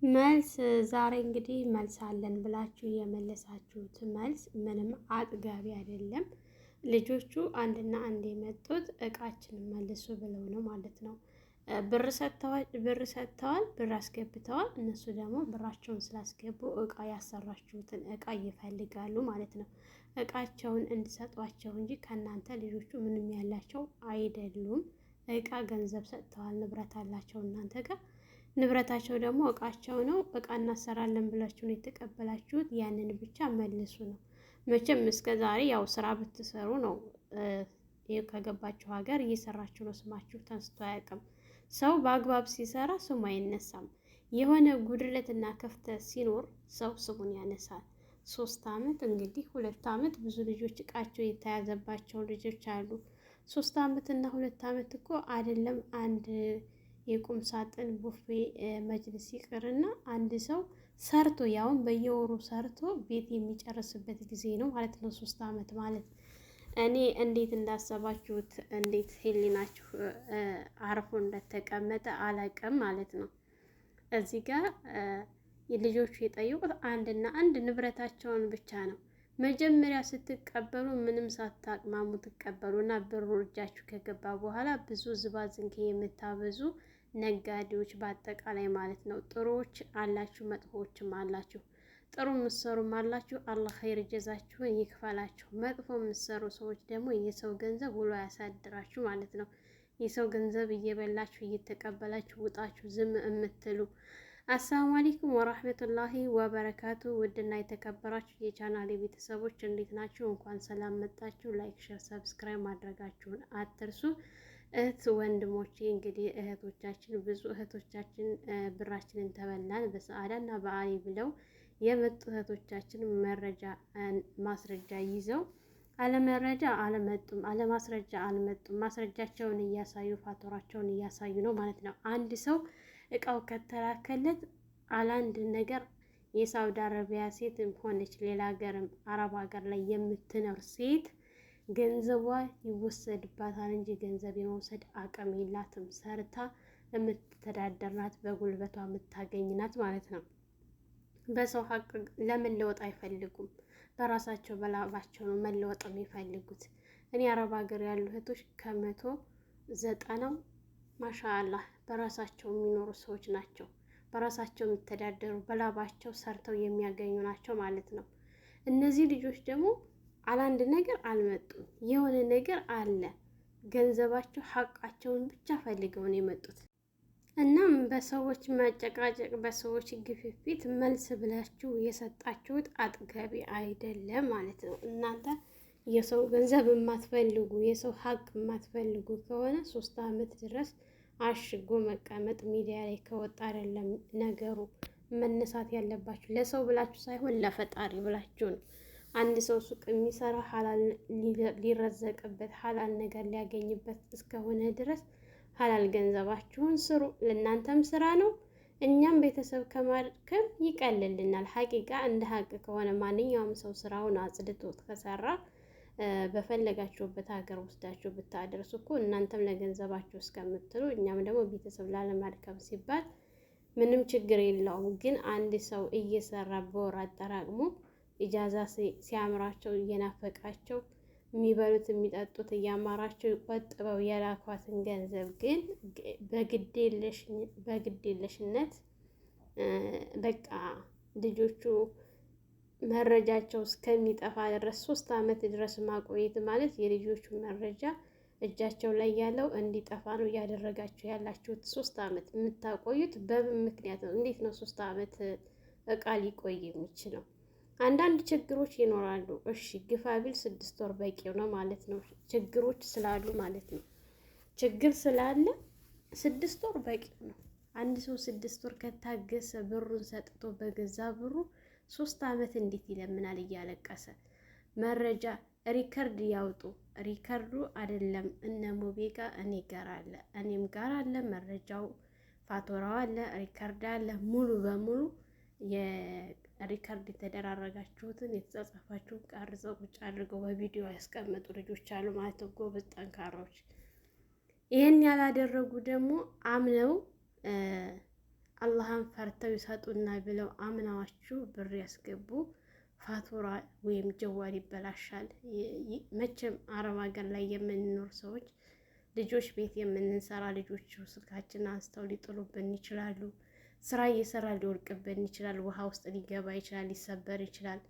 መልስ ዛሬ እንግዲህ መልስ አለን ብላችሁ የመለሳችሁት መልስ ምንም አጥጋቢ አይደለም። ልጆቹ አንድና አንድ የመጡት እቃችንን መልሱ ብለው ነው ማለት ነው። ብር አስገብተዋል። እነሱ ደግሞ ብራቸውን ስላስገቡ እቃ ያሰራችሁትን እቃ ይፈልጋሉ ማለት ነው። እቃቸውን እንድሰጧቸው እንጂ ከእናንተ ልጆቹ ምንም ያላቸው አይደሉም። እቃ ገንዘብ ሰጥተዋል፣ ንብረት አላቸው እናንተ ጋር። ንብረታቸው ደግሞ እቃቸው ነው። እቃ እናሰራለን ብላችሁ ነው የተቀበላችሁት። ያንን ብቻ መልሱ ነው። መቼም እስከ ዛሬ ያው ስራ ብትሰሩ ነው። ይህ ከገባችሁ ሀገር እየሰራችሁ ነው። ስማችሁ ተንስቶ አያውቅም። ሰው በአግባብ ሲሰራ ስሙ አይነሳም። የሆነ ጉድለትና ክፍተት ሲኖር ሰው ስሙን ያነሳል። 3 አመት እንግዲህ 2 አመት ብዙ ልጆች እቃቸው የተያዘባቸው ልጆች አሉ። 3 አመት እና 2 አመት እኮ አይደለም አንድ የቁም ሳጥን ቡፌ መጅልስ ይቅርና አንድ ሰው ሰርቶ ያውን በየወሩ ሰርቶ ቤት የሚጨርስበት ጊዜ ነው ማለት ነው። 3 አመት ማለት እኔ እንዴት እንዳሰባችሁት እንዴት ህሊናችሁ አርፎ እንደተቀመጠ አላውቅም ማለት ነው። እዚህ ጋር የልጆቹ የጠየቁት አንድና አንድ ንብረታቸውን ብቻ ነው። መጀመሪያ ስትቀበሉ ምንም ሳታቅማሙ ትቀበሉና ብሩ እጃችሁ ከገባ በኋላ ብዙ ዝባዝንኬ የምታበዙ ነጋዴዎች በአጠቃላይ ማለት ነው። ጥሩዎች አላችሁ፣ መጥፎዎችም አላችሁ። ጥሩ የምትሰሩም አላችሁ፣ አላህ ኸይር ጀዛችሁን ይክፈላችሁ። መጥፎ የምትሰሩ ሰዎች ደግሞ የሰው ገንዘብ ውሎ ያሳድራችሁ ማለት ነው። የሰው ገንዘብ እየበላችሁ እየተቀበላችሁ ውጣችሁ ዝም የምትሉ። አሰላሙ አለይኩም ወራህመቱላሂ ወበረካቱ። ውድና የተከበራችሁ የቻናሌ ቤተሰቦች እንዴት ናችሁ? እንኳን ሰላም መጣችሁ። ላይክ፣ ሼር፣ ሰብስክራይብ ማድረጋችሁን አትርሱ። እህት ወንድሞቼ እንግዲህ እህቶቻችን ብዙ እህቶቻችን ብራችንን ተበላን በሰዓዳና በአሊ ብለው የመጡ እህቶቻችን መረጃ ማስረጃ ይዘው አለመረጃ አልመጡም፣ አለማስረጃ አልመጡም። ማስረጃቸውን እያሳዩ ፋቶራቸውን እያሳዩ ነው ማለት ነው። አንድ ሰው እቃው ከተላከለት አላንድ ነገር የሳውዲ አረቢያ ሴት ሆነች ሌላ ሀገርም አረብ ሀገር ላይ የምትኖር ሴት ገንዘቧ ይወሰድባታል እንጂ ገንዘብ የመውሰድ አቅም የላትም። ሰርታ የምትተዳደር ናት፣ በጉልበቷ የምታገኝ ናት ማለት ነው። በሰው ሀቅ ለመለወጥ አይፈልጉም። በራሳቸው በላባቸው ነው መለወጥ የሚፈልጉት። እኔ አረብ ሀገር ያሉ እህቶች ከ190 ማሻአላህ በራሳቸው የሚኖሩ ሰዎች ናቸው። በራሳቸው የሚተዳደሩ በላባቸው ሰርተው የሚያገኙ ናቸው ማለት ነው። እነዚህ ልጆች ደግሞ አላንድ ነገር አልመጡም። የሆነ ነገር አለ። ገንዘባቸው ሀቃቸውን ብቻ ፈልገው ነው የመጡት። እናም በሰዎች መጨቃጨቅ፣ በሰዎች ግፊት መልስ ብላችሁ የሰጣችሁት አጥጋቢ አይደለም ማለት ነው። እናንተ የሰው ገንዘብ የማትፈልጉ የሰው ሀቅ የማትፈልጉ ከሆነ 3 አመት ድረስ አሽጎ መቀመጥ ሚዲያ ላይ ከወጣ አይደለም ነገሩ። መነሳት ያለባችሁ ለሰው ብላችሁ ሳይሆን ለፈጣሪ ብላችሁ ነው። አንድ ሰው ሱቅ የሚሰራ ሀላል ሊረዘቅበት ሀላል ነገር ሊያገኝበት እስከሆነ ድረስ ሀላል ገንዘባችሁን ስሩ። ለእናንተም ስራ ነው፣ እኛም ቤተሰብ ከማድከም ይቀልልናል። ሀቂቃ እንደ ሀቅ ከሆነ ማንኛውም ሰው ስራውን አጽድቶት ከሰራ በፈለጋችሁበት ሀገር ወስዳችሁ ብታደርሱ እኮ እናንተም ለገንዘባችሁ እስከምትሉ እኛም ደግሞ ቤተሰብ ላለማድከም ሲባል ምንም ችግር የለውም። ግን አንድ ሰው እየሰራ በወር አጠራቅሞ ኢጃዛ ሲያምራቸው እየናፈቃቸው የሚበሉት የሚጠጡት እያማራቸው ቆጥበው የላኳትን ገንዘብ ግን በግዴለሽነት በቃ ልጆቹ መረጃቸው እስከሚጠፋ ድረስ 3 አመት ድረስ ማቆየት ማለት የልጆቹ መረጃ እጃቸው ላይ ያለው እንዲጠፋ ነው እያደረጋችሁ ያላችሁት። 3 አመት የምታቆዩት በምን ምክንያት ነው? እንዴት ነው 3 አመት እቃ ሊቆይ የሚችለው? አንዳንድ ችግሮች ይኖራሉ። እሺ ግፋ ቢል 6 ወር በቂው ነው ማለት ነው። ችግሮች ስላሉ ማለት ነው። ችግር ስላለ 6 ወር በቂው ነው። አንድ ሰው 6 ወር ከታገሰ ብሩን ሰጥቶ በገዛ ብሩ 3 አመት እንዴት ይለምናል እያለቀሰ? መረጃ ሪከርድ ያውጡ። ሪከርዱ አይደለም እነ ሙቤ ጋር እኔ ጋር አለ፣ እኔም ጋር አለ። መረጃው ፋቶራው አለ፣ ሪከርድ አለ። ሙሉ በሙሉ የሪከርድ የተደራረጋችሁትን የተጻጻፋችሁን ቀርጸው ቁጭ አድርገው በቪዲዮ ያስቀመጡ ልጆች አሉ ማለት ነው። ጎበዝ ጠንካራዎች። ይህን ያላደረጉ ደግሞ አምነው አላህን ፈርተው ይሰጡና ብለው አምናዋችሁ ብር ያስገቡ ፋቱራ ወይም ጀዋል ይበላሻል። መቼም አረብ ሀገር ላይ የምንኖር ሰዎች ልጆች ቤት የምንሰራ ልጆች ስልካችን አንስተው ሊጥሉብን ይችላሉ። ስራ እየሰራ ሊወድቅብን ይችላል። ውሃ ውስጥ ሊገባ ይችላል። ሊሰበር ይችላል።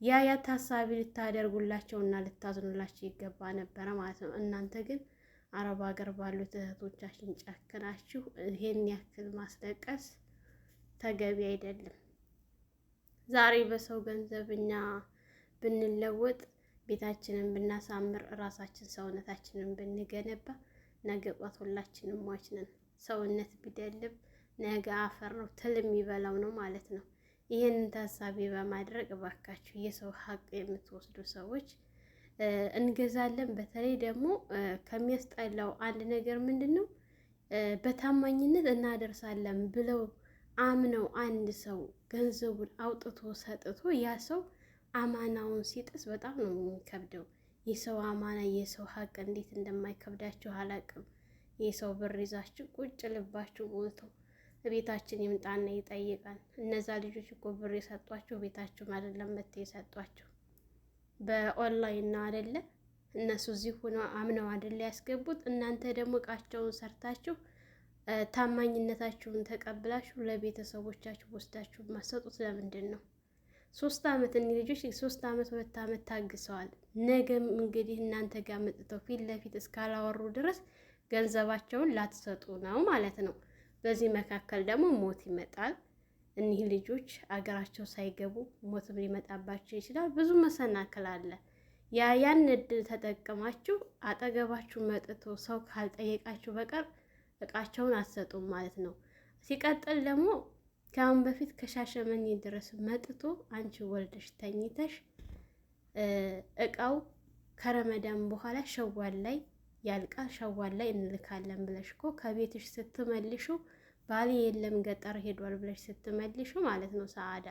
ያ ታሳቢ ልታደርጉላቸው እና ልታዝኑላቸው ይገባ ነበረ ማለት ነው። እናንተ ግን አረብ ሀገር ባሉት እህቶቻችን ጨክናችሁ ይሄን ያክል ማስለቀስ ተገቢ አይደለም። ዛሬ በሰው ገንዘብ እኛ ብንለወጥ ቤታችንን ብናሳምር ራሳችን ሰውነታችንን ብንገነባ ነገ ጧት ሁላችንም ሟች ነን። ሰውነት ቢደልብ ነገ አፈር ነው ትል የሚበላው ነው ማለት ነው። ይህንን ታሳቢ በማድረግ እባካችሁ የሰው ሀቅ የምትወስዱ ሰዎች እንገዛለን። በተለይ ደግሞ ከሚያስጠላው አንድ ነገር ምንድን ነው? በታማኝነት እናደርሳለን ብለው አምነው አንድ ሰው ገንዘቡን አውጥቶ ሰጥቶ ያ ሰው አማናውን ሲጥስ በጣም ነው የሚከብደው። የሰው አማና የሰው ሀቅ እንዴት እንደማይከብዳችሁ አላቅም። የሰው ብር ይዛችሁ ቁጭ ልባችሁ ሞልቶ ቤታችን ይምጣና ይጠይቃል። እነዛ ልጆች እኮ ብር የሰጧቸው ቤታችሁም አይደለም መጥተው የሰጧቸው በኦንላይን ነው አይደለ? እነሱ እዚህ ሆነው አምነው አይደለ ያስገቡት። እናንተ ደግሞ እቃቸውን ሰርታችሁ ታማኝነታችሁን ተቀብላችሁ ለቤተሰቦቻችሁ ወስዳችሁ ማሰጡት ለምንድን ነው? 3 አመት እኒ ልጆች 3 አመት 2 አመት ታግሰዋል። ነገም እንግዲህ እናንተ ጋር መጥተው ፊት ለፊት እስካላወሩ ድረስ ገንዘባቸውን ላትሰጡ ነው ማለት ነው። በዚህ መካከል ደግሞ ሞት ይመጣል። እኒህ ልጆች አገራቸው ሳይገቡ ሞትም ሊመጣባቸው ይችላል። ብዙ መሰናክል አለ። ያን እድል ተጠቅማችሁ አጠገባችሁ መጥቶ ሰው ካልጠየቃችሁ በቀር እቃቸውን አትሰጡም ማለት ነው። ሲቀጥል ደግሞ ከአሁን በፊት ከሻሸመኔ ድረስ መጥቶ አንቺ ወልደሽ ተኝተሽ እቃው ከረመዳን በኋላ ሸዋል ላይ ያልቃል፣ ሸዋል ላይ እንልካለን ብለሽ እኮ ከቤትሽ ስትመልሹ ባሌ የለም ገጠር ሄዷል ብለሽ ስትመልሹ ማለት ነው። ሰዓዳ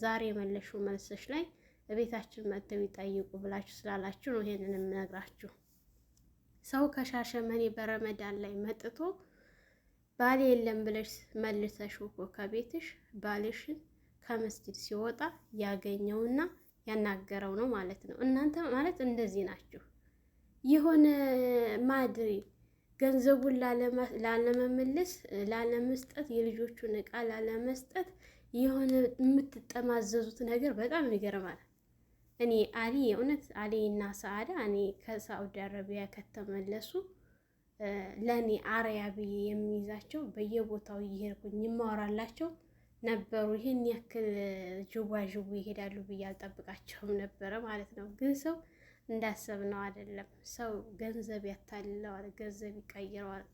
ዛሬ መለሹ መልሰሽ ላይ ቤታችን መጥተው ይጠይቁ ብላችሁ ስላላችሁ ነው ይሄንን የምነግራችሁ። ሰው ከሻሸመኔ በረመዳን ላይ መጥቶ ባሌ የለም ብለሽ መልሰሽ እኮ ከቤትሽ ባልሽን ከመስጂድ ሲወጣ ያገኘውና ያናገረው ነው ማለት ነው። እናንተ ማለት እንደዚህ ናችሁ። የሆነ ማድሪ ገንዘቡን ላለመመለስ ላለመስጠት፣ የልጆቹን እቃ ላለመስጠት የሆነ የምትጠማዘዙት ነገር በጣም ይገርማል። እኔ አሊ የእውነት አሊ እና ሰዓዳ እኔ ከሳዑዲ አረቢያ ከተመለሱ ለእኔ አርያ ብዬ የሚይዛቸው በየቦታው እየሄድኩኝ የማወራላቸው ነበሩ። ይህን ያክል ጅዋዥው ይሄዳሉ ብዬ አልጠብቃቸውም ነበረ ማለት ነው። ግን ሰው እንዳሰብነው አይደለም። ሰው ገንዘብ ያታልለዋል፣ ገንዘብ ይቀይረዋል።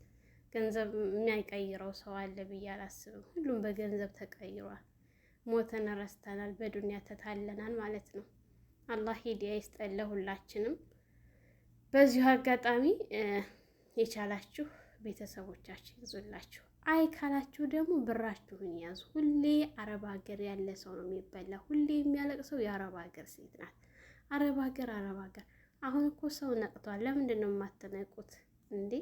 ገንዘብ የሚያይቀይረው ሰው አለ ብዬ አላስብም። ሁሉም በገንዘብ ተቀይሯል። ሞተን ረስተናል፣ በዱንያ ተታለናል ማለት ነው። አላህ ሂዳያ ይስጠን ሁላችንም። በዚሁ አጋጣሚ የቻላችሁ ቤተሰቦቻችሁ ይዙላችሁ፣ አይ ካላችሁ ደግሞ ብራችሁን ያዙ። ሁሌ አረብ ሀገር ያለ ሰው ነው የሚበላ። ሁሌ የሚያለቅሰው የአረብ ሀገር ሴት ናት። አረብ ሀገር አረብ ሀገር። አሁን እኮ ሰው ነቅቷል። ለምንድን ነው የማትነቁት እንዴ?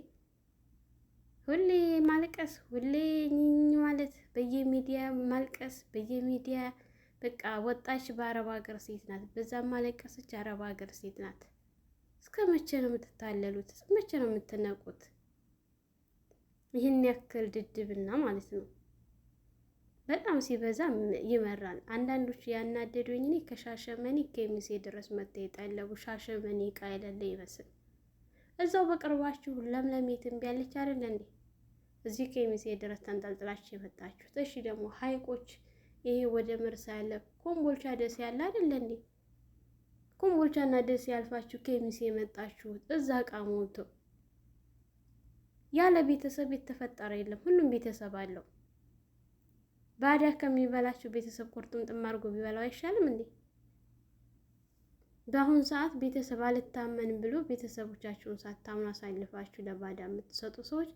ሁሌ ማልቀስ፣ ሁሌ ማለት በየሚዲያ ማልቀስ፣ በየሚዲያ በቃ ወጣች በአረብ ሀገር ሴት ናት፣ በዛም ማለቀሰች አረብ ሀገር ሴት ናት። እስከ መቼ ነው የምትታለሉት? እስከ መቼ ነው የምትነቁት? ይህን ያክል ድድብና ማለት ነው። በጣም ሲበዛ ይመራል። አንዳንዶች ያናደዱኝ እኔ ከሻሸመኔ ከሚሴ ድረስ መጥተው የጠለቡ ሻሸመኔ እቃ የሌለ ይመስል እዛው በቅርባችሁ ለምለም የትም ያለች አይደል እንዴ? እዚህ ከሚሴ ድረስ ተንጠልጥላችሁ የመጣችሁት። እሺ ደግሞ ሀይቆች ይሄ ወደ መርሳ ያለ ኮምቦልቻ ደስ ያለ አይደል እንዴ? ኮምቦልቻና ደስ ያልፋችሁ ከሚሴ የመጣችሁት እዛ እቃ ሞልቶ ያለ ቤተሰብ የተፈጠረ የለም። ሁሉም ቤተሰብ አለው። ባዳ ከሚበላችሁ ቤተሰብ ቁርጥምጥም አድርጎ ቢበላው አይሻልም እንዴ? በአሁኑ ሰዓት ቤተሰብ አልታመን ብሎ ቤተሰቦቻችሁን ሳታምኑ አሳልፋችሁ ለባዳ የምትሰጡ ሰዎች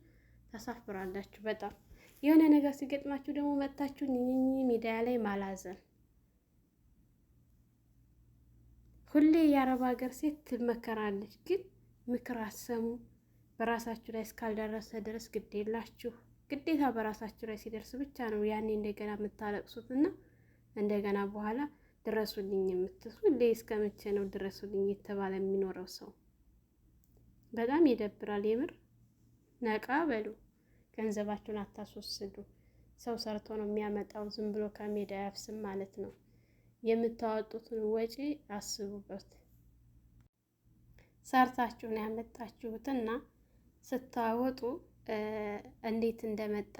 ታሳፍራላችሁ በጣም። የሆነ ነገር ሲገጥማችሁ ደግሞ መጥታችሁ ሚዲያ ላይ ማላዘን። ሁሌ የአረብ ሀገር ሴት ትመከራለች፣ ግን ምክር አሰሙ። በራሳችሁ ላይ እስካልደረሰ ድረስ ግድ የላችሁ። ግዴታ በራሳችሁ ላይ ሲደርስ ብቻ ነው ያኔ እንደገና የምታለቅሱት እና እንደገና በኋላ ድረሱልኝ የምትሉ ሁሌ። እስከ መቼ ነው ድረሱልኝ የተባለ የሚኖረው ሰው? በጣም ይደብራል የምር። ነቃ በሉ፣ ገንዘባችሁን አታስወስዱ። ሰው ሰርቶ ነው የሚያመጣው፣ ዝም ብሎ ከሜዳ ያፍስም ማለት ነው። የምታወጡትን ወጪ አስቡበት። ሰርታችሁ ነው ያመጣችሁትና ስታወጡ እንዴት እንደመጣ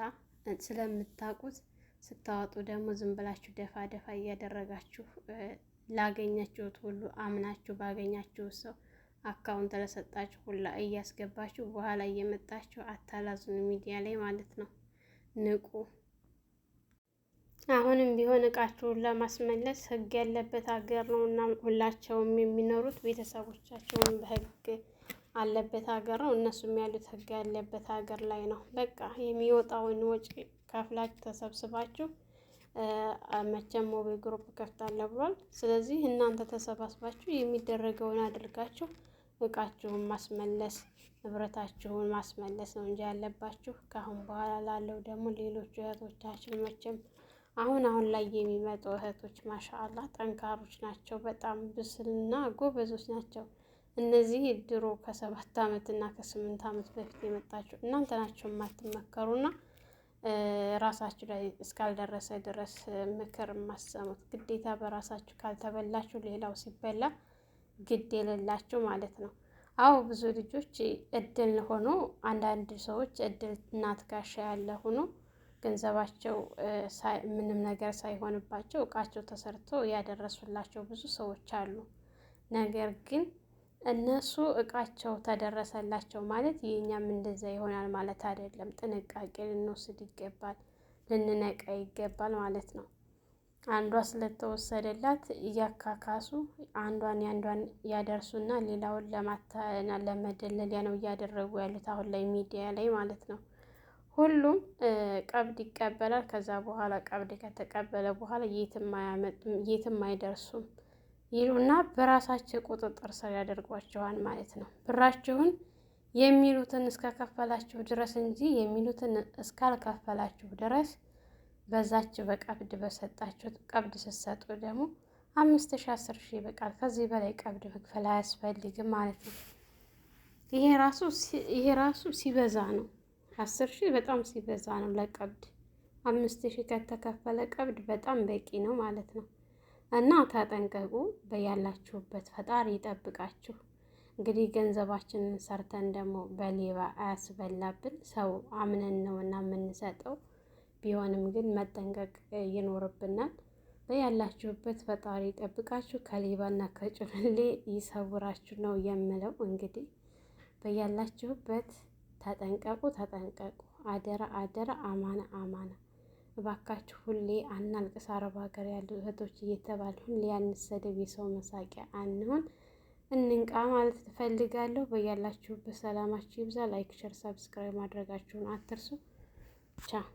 ስለምታውቁት ስታወጡ ደግሞ ዝም ብላችሁ ደፋ ደፋ እያደረጋችሁ ላገኛችሁት ሁሉ አምናችሁ ባገኛችሁት ሰው አካውንት ለሰጣችሁ ሁላ እያስገባችሁ በኋላ እየመጣችሁ አታላዝኑ ሚዲያ ላይ ማለት ነው። ንቁ። አሁንም ቢሆን እቃችሁን ለማስመለስ ህግ ያለበት ሀገር ነው እና ሁላቸውም የሚኖሩት ቤተሰቦቻቸውን በህግ አለበት ሀገር ነው። እነሱም ያሉት ህግ ያለበት ሀገር ላይ ነው። በቃ የሚወጣውን ወጪ ከፍላችሁ ተሰብስባችሁ መቼም ሞባይል ግሩፕ ከፍታለሁ ብሏል። ስለዚህ እናንተ ተሰባስባችሁ የሚደረገውን አድርጋችሁ እቃችሁን ማስመለስ ንብረታችሁን ማስመለስ ነው እንጂ ያለባችሁ። ከአሁን በኋላ ላለው ደግሞ ሌሎች እህቶቻችን መቼም አሁን ላይ የሚመጡ እህቶች ማሻአላህ ጠንካሮች ናቸው። በጣም ብስልና ጎበዞች ናቸው። እነዚህ ድሮ ከ7 ዓመት እና ከ8 ዓመት በፊት የመጣችሁ እናንተ ናቸው የማትመከሩና ራሳችሁ ላይ እስካልደረሰ ድረስ ምክር የማሰሙት። ግዴታ በራሳችሁ ካልተበላችሁ ሌላው ሲበላ ግድ የሌላችሁ ማለት ነው። አዎ ብዙ ልጆች እድል ሆኖ አንዳንድ ሰዎች እድል እናት ጋሻ ያለ ሆኖ ገንዘባቸው ምንም ነገር ሳይሆንባቸው እቃቸው ተሰርቶ ያደረሱላቸው ብዙ ሰዎች አሉ። ነገር ግን እነሱ እቃቸው ተደረሰላቸው ማለት የኛም እንደዛ ይሆናል ማለት አይደለም። ጥንቃቄ ልንወስድ ይገባል፣ ልንነቃ ይገባል ማለት ነው። አንዷ ስለተወሰደላት እያካካሱ አንዷን ያንዷን ያደርሱና ሌላውን ለመደለያ ነው እያደረጉ ያሉት አሁን ላይ ሚዲያ ላይ ማለት ነው። ሁሉም ቀብድ ይቀበላል። ከዛ በኋላ ቀብድ ከተቀበለ በኋላ የትም አይደርሱም ይሉና በራሳቸው ቁጥጥር ስር ያደርጓቸዋል ማለት ነው። ብራችሁን የሚሉትን እስከከፈላችሁ ድረስ እንጂ የሚሉትን እስካልከፈላችሁ ድረስ በዛች በቀብድ በሰጣችሁ ቀብድ ስትሰጡ ደግሞ 5000 10,000 ይበቃል። ከዚህ በላይ ቀብድ መክፈል አያስፈልግም ማለት ነው። ይሄ ራሱ ሲበዛ ነው። 10,000 በጣም ሲበዛ ነው ለቀብድ። 5,000 ከተከፈለ ቀብድ በጣም በቂ ነው ማለት ነው። እና ተጠንቀቁ። በያላችሁበት ፈጣሪ ይጠብቃችሁ። እንግዲህ ገንዘባችንን ሰርተን ደግሞ በሌባ አያስበላብን። ሰው አምነን ነው እና የምንሰጠው። ቢሆንም ግን መጠንቀቅ ይኖርብናል። በያላችሁበት ፈጣሪ ይጠብቃችሁ፣ ከሌባና ከጭንሌ ይሰውራችሁ ነው የምለው። እንግዲህ በያላችሁበት ተጠንቀቁ። አደራ አደራ፣ አማና አማና። እባካችሁ ሁሌ አናልቅስ። አረብ ሀገር ያሉ እህቶች እየተባለ ሁሌ አንሰደብ፣ የሰው መሳቂያ አንሆን፣ እንንቃ ማለት ትፈልጋለሁ። በያላችሁበት ሰላማችሁ ይብዛ። ላይክ፣ ሸር፣ ሰብስክራይብ ማድረጋችሁን አትርሱ። ቻው